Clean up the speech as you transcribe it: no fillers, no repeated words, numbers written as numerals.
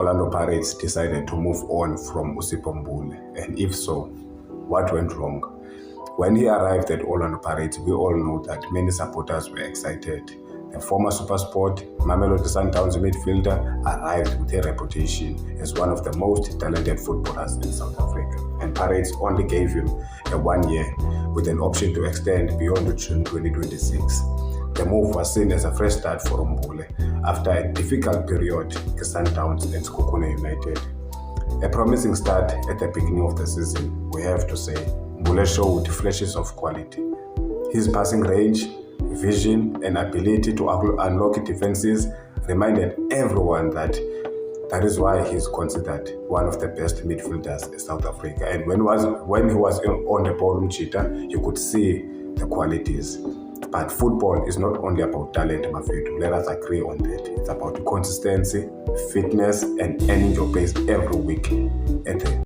Orlando Pirates decided to move on from Usipho Mbule? And if so, what went wrong? When he arrived at Orlando Pirates, we all know that many supporters were excited. The former SuperSport Mamelodi Sundowns midfielder arrived with a reputation as one of the most talented footballers in South Africa, and Pirates only gave him a 1 year with an option to extend beyond June 2026. The move was seen as a fresh start for Mbule after a difficult period at Sundowns and Sekhukhune United. A promising start at the beginning of the season, we have to say. Mbule showed flashes of quality. His passing range, vision, and ability to unlock defenses reminded everyone that is why he's considered one of the best midfielders in South Africa. And when he was on the bottom cheetah, you could see the qualities. But football is not only about talent, Mafetu. Let us agree on that. It's about consistency, fitness, and earning your place every week at the